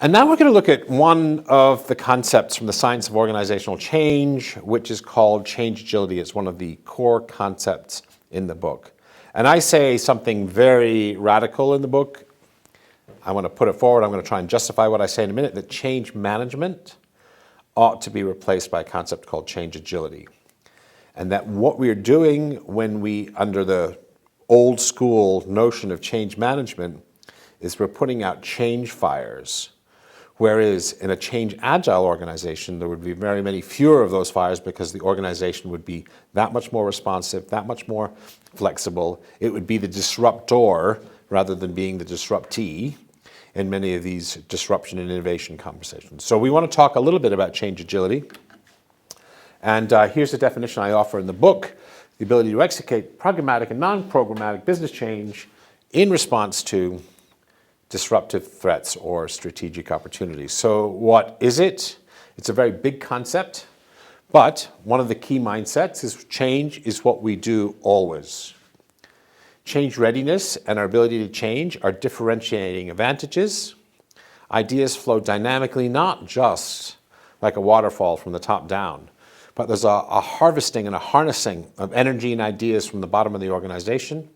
And now we're going to look at one of the concepts from the science of organizational change, which is called change agility. It's one of the core concepts in the book. And I say something very radical in the book. I want to put it forward. I'm going to try and justify what I say in a minute, that change management ought to be replaced by a concept called change agility. And that what we're doing when we, under the old school notion of change management, is we're putting out change fires. Whereas in a change agile organization, there would be very many fewer of those fires because the organization would be that much more responsive, that much more flexible. It would be the disruptor rather than being the disruptee in many of these disruption and innovation conversations. So we want to talk a little bit about change agility. And here's the definition I offer in the book: the ability to execute programmatic and non-programmatic business change in response to disruptive threats or strategic opportunities. So what is it? It's a very big concept, but one of the key mindsets is change is what we do always. Change readiness and our ability to change are differentiating advantages. Ideas flow dynamically, not just like a waterfall from the top down, but there's a harvesting and a harnessing of energy and ideas from the bottom of the organization.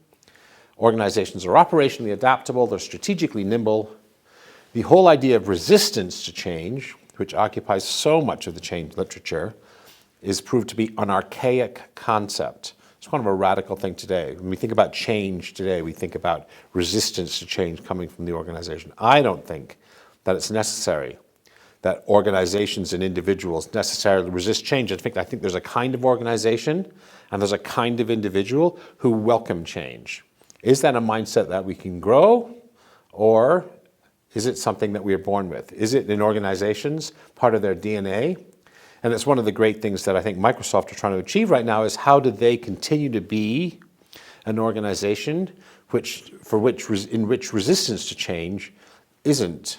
Organizations are operationally adaptable, they're strategically nimble. The whole idea of resistance to change, which occupies so much of the change literature, is proved to be an archaic concept. It's kind of a radical thing today. When we think about change today, we think about resistance to change coming from the organization. I don't think that it's necessary that organizations and individuals necessarily resist change. I think there's a kind of organization and there's a kind of individual who welcome change. Is that a mindset that we can grow, or is it something that we are born with? Is it in organizations part of their DNA? And it's one of the great things that I think Microsoft are trying to achieve right now is how do they continue to be an organization in which resistance to change isn't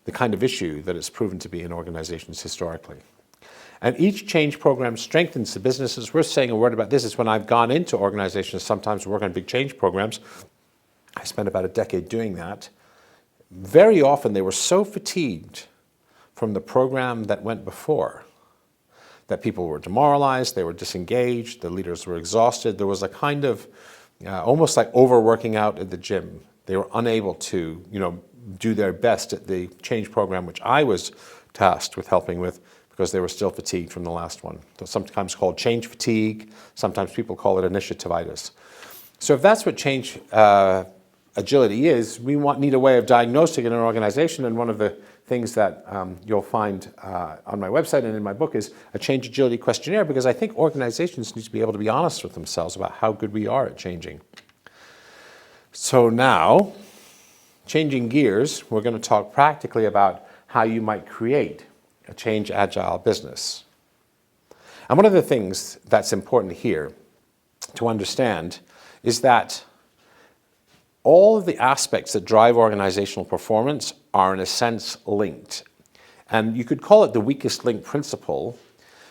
the kind of issue that it's proven to be in organizations historically. And each change program strengthens the business. It's worth saying a word about this. Is when I've gone into organizations, sometimes work on big change programs. I spent about a decade doing that. Very often they were so fatigued from the program that went before that people were demoralized, they were disengaged, the leaders were exhausted. There was a kind of almost like overworking out at the gym. They were unable to, do their best at the change program, which I was tasked with helping with, because they were still fatigued from the last one. It's sometimes called change fatigue. Sometimes people call it initiativitis. So if that's what change agility is, we need a way of diagnosing it in an organization. And one of the things that you'll find on my website and in my book is a change agility questionnaire, because I think organizations need to be able to be honest with themselves about how good we are at changing. So now, changing gears, we're going to talk practically about how you might create a change agile business. And one of the things that's important here to understand is that all of the aspects that drive organizational performance are in a sense linked. And you could call it the weakest link principle,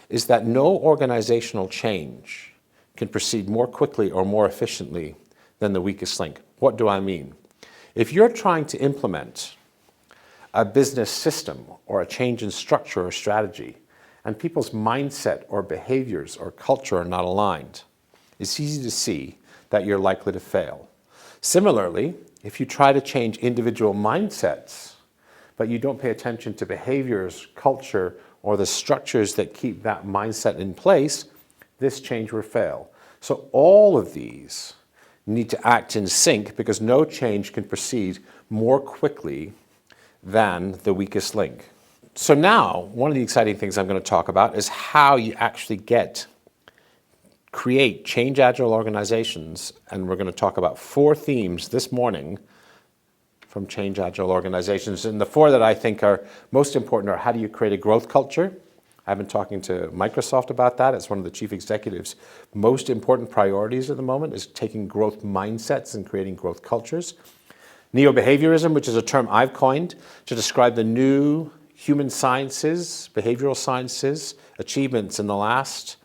is that no organizational change can proceed more quickly or more efficiently than the weakest link. What do I mean? If you're trying to implement a business system or a change in structure or strategy, and people's mindset or behaviors or culture are not aligned, it's easy to see that you're likely to fail. Similarly, if you try to change individual mindsets, but you don't pay attention to behaviors, culture, or the structures that keep that mindset in place, this change will fail. So all of these need to act in sync, because no change can proceed more quickly than the weakest link. So now, one of the exciting things I'm going to talk about is how you actually create change agile organizations. And we're going to talk about 4 themes this morning from change agile organizations. And the 4 that I think are most important are: how do you create a growth culture? I've been talking to Microsoft about that. It's one of the chief executives' most important priorities at the moment, is taking growth mindsets and creating growth cultures. Neo-behaviorism, which is a term I've coined to describe the new human sciences, behavioral sciences, achievements in the last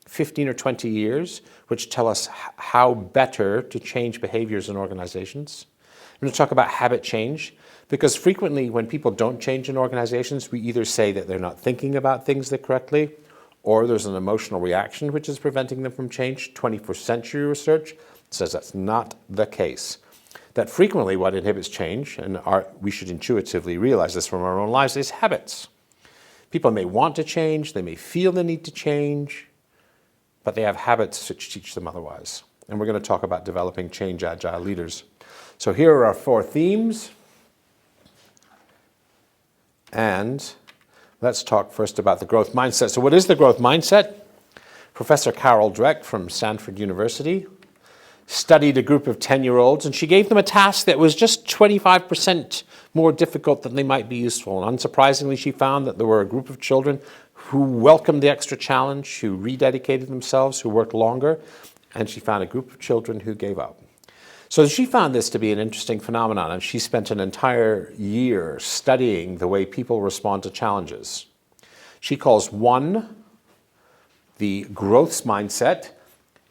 15 or 20 years, which tell us how better to change behaviors in organizations. I'm going to talk about habit change, Because frequently when people don't change in organizations, we either say that they're not thinking about things correctly, or there's an emotional reaction which is preventing them from change. 21st century research says that's not the case. That frequently what inhibits change, and we should intuitively realize this from our own lives, is habits. People may want to change, they may feel the need to change, but they have habits which teach them otherwise. And we're going to talk about developing change agile leaders. So here are our 4 themes. And let's talk first about the growth mindset. So what is the growth mindset? Professor Carol Dweck from Stanford University studied a group of 10-year-olds, and she gave them a task that was just 25% more difficult than they might be useful. And unsurprisingly, she found that there were a group of children who welcomed the extra challenge, who rededicated themselves, who worked longer, and she found a group of children who gave up. So she found this to be an interesting phenomenon, and she spent an entire year studying the way people respond to challenges. She calls one the growth mindset,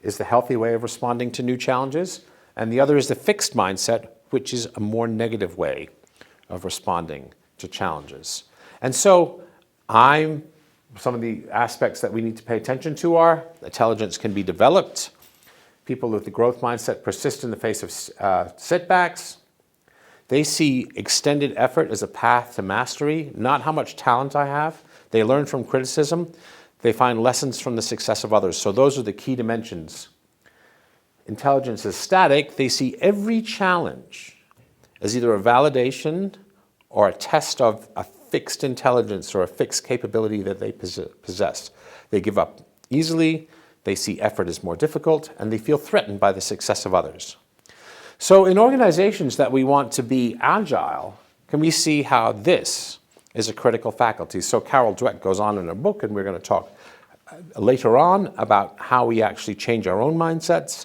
is the healthy way of responding to new challenges, and the other is the fixed mindset, which is a more negative way of responding to challenges. And so some of the aspects that we need to pay attention to are intelligence can be developed. People with the growth mindset persist in the face of setbacks. They see extended effort as a path to mastery, not how much talent I have. They learn from criticism. They find lessons from the success of others. So those are the key dimensions. Intelligence is static. They see every challenge as either a validation or a test of a fixed intelligence or a fixed capability that they possess. They give up easily. They see effort as more difficult, and they feel threatened by the success of others. So in organizations that we want to be agile, can we see how this is a critical faculty? So Carol Dweck goes on in her book, and we're going to talk later on about how we actually change our own mindsets.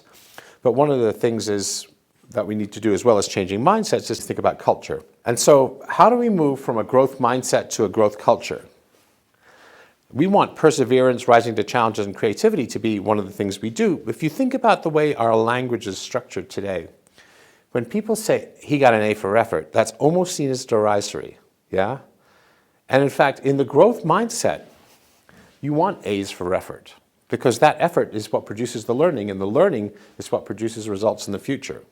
But one of the things is that we need to do, as well as changing mindsets, is to think about culture. And so how do we move from a growth mindset to a growth culture? We want perseverance, rising to challenges, and creativity to be one of the things we do. If you think about the way our language is structured today, when people say, he got an A for effort, that's almost seen as derisory, yeah? And in fact, in the growth mindset, you want A's for effort, because that effort is what produces the learning, and the learning is what produces results in the future.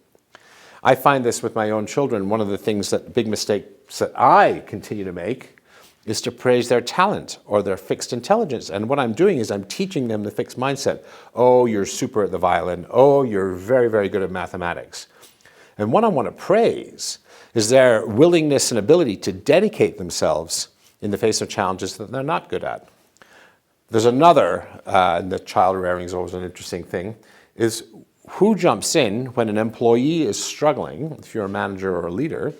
I find this with my own children. One of the things that big mistakes that I continue to make is to praise their talent or their fixed intelligence. And what I'm doing is I'm teaching them the fixed mindset. Oh, you're super at the violin. Oh, you're very, very good at mathematics. And what I want to praise is their willingness and ability to dedicate themselves in the face of challenges that they're not good at. There's another, and the child rearing is always an interesting thing, is who jumps in when an employee is struggling, if you're a manager or a leader,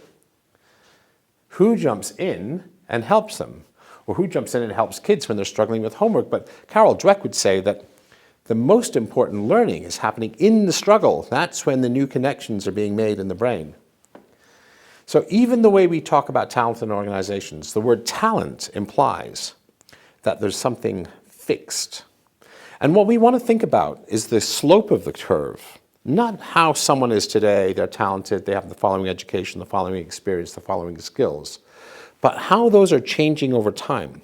who jumps in and helps them, or who jumps in and helps kids when they're struggling with homework. But Carol Dweck would say that the most important learning is happening in the struggle. That's when the new connections are being made in the brain. So even the way we talk about talent in organizations, the word talent implies that there's something fixed. And what we want to think about is the slope of the curve, not how someone is today, they're talented, they have the following education, the following experience, the following skills, but how those are changing over time.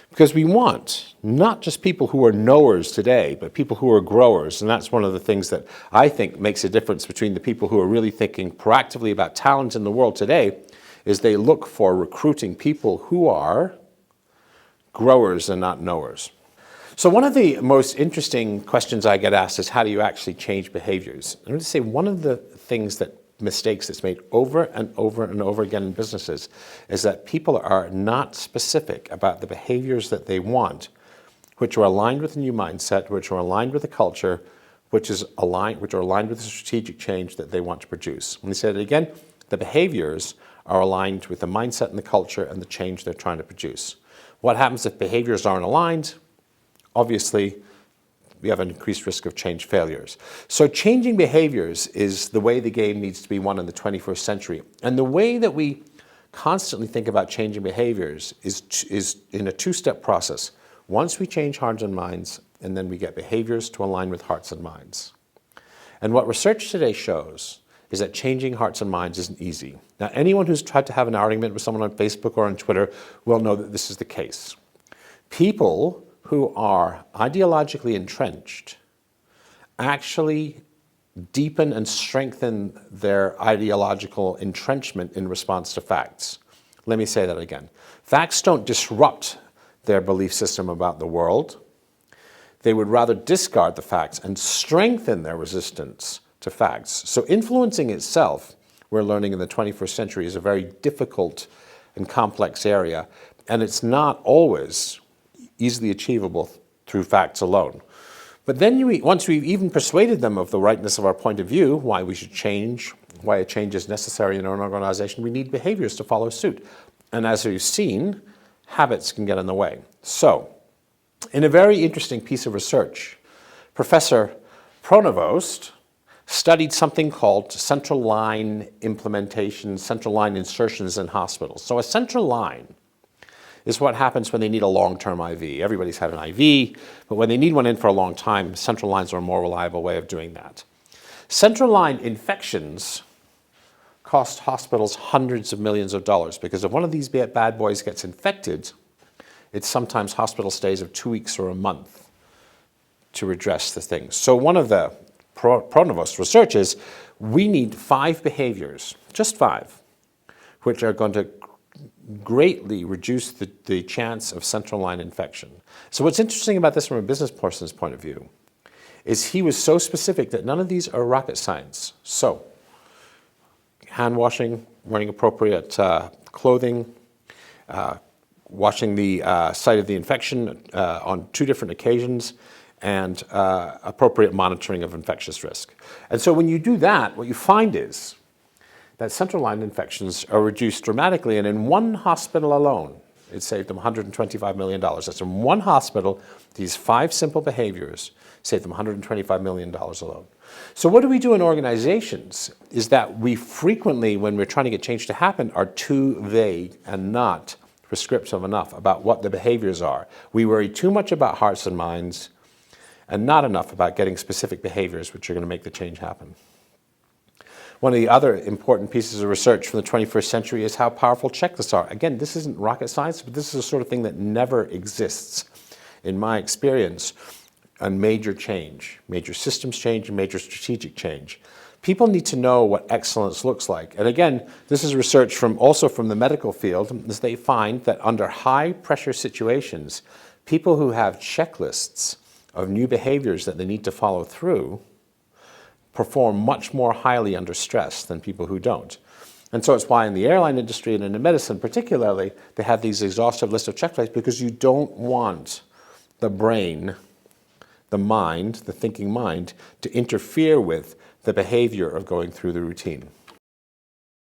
Because we want not just people who are knowers today, but people who are growers. And that's one of the things that I think makes a difference between the people who are really thinking proactively about talent in the world today, is they look for recruiting people who are growers and not knowers. So one of the most interesting questions I get asked is, how do you actually change behaviors? I'm going to say one of the mistakes that's made over and over and over again in businesses is that people are not specific about the behaviors that they want, which are aligned with a new mindset, which are aligned with a culture, which are aligned with the strategic change that they want to produce. Let me say that again. The behaviors are aligned with the mindset and the culture and the change they're trying to produce. What happens if behaviors aren't aligned? Obviously, we have an increased risk of change failures. So changing behaviors is the way the game needs to be won in the 21st century. And the way that we constantly think about changing behaviors is in a two-step process. Once we change hearts and minds, and then we get behaviors to align with hearts and minds. And what research today shows is that changing hearts and minds isn't easy. Now, anyone who's tried to have an argument with someone on Facebook or on Twitter will know that this is the case. People who are ideologically entrenched actually deepen and strengthen their ideological entrenchment in response to facts. Let me say that again. Facts don't disrupt their belief system about the world. They would rather discard the facts and strengthen their resistance to facts. So influencing itself, we're learning in the 21st century, is a very difficult and complex area, and it's not always easily achievable through facts alone. But then once we've even persuaded them of the rightness of our point of view, why we should change, why a change is necessary in our organization, we need behaviors to follow suit. And as we've seen, habits can get in the way. So, in a very interesting piece of research, Professor Pronovost studied something called central line implementation, central line insertions in hospitals. So a central line is what happens when they need a long-term IV. Everybody's had an IV, but when they need one in for a long time, central lines are a more reliable way of doing that. Central line infections cost hospitals hundreds of millions of dollars because if one of these bad boys gets infected, it's sometimes hospital stays of 2 weeks or a month to redress the thing. So one of the Pronovost research is we need 5 behaviors, just 5, which are going to greatly reduce the chance of central line infection. So what's interesting about this from a business person's point of view is he was so specific that none of these are rocket science. So hand washing, wearing appropriate clothing, washing the site of the infection on 2 different occasions, and appropriate monitoring of infectious risk. And so when you do that, what you find is that central line infections are reduced dramatically, and in one hospital alone, it saved them $125 million. That's in one hospital, these 5 simple behaviors saved them $125 million alone. So what do we do in organizations is that we frequently, when we're trying to get change to happen, are too vague and not prescriptive enough about what the behaviors are. We worry too much about hearts and minds and not enough about getting specific behaviors which are going to make the change happen. One of the other important pieces of research from the 21st century is how powerful checklists are. Again, this isn't rocket science, but this is the sort of thing that never exists, in my experience, on major change, major systems change, and major strategic change. People need to know what excellence looks like. And again, this is research also from the medical field, as they find that under high-pressure situations, people who have checklists of new behaviors that they need to follow through perform much more highly under stress than people who don't. And so it's why in the airline industry and in medicine particularly, they have these exhaustive lists of checklists because you don't want the brain, the mind, the thinking mind, to interfere with the behavior of going through the routine.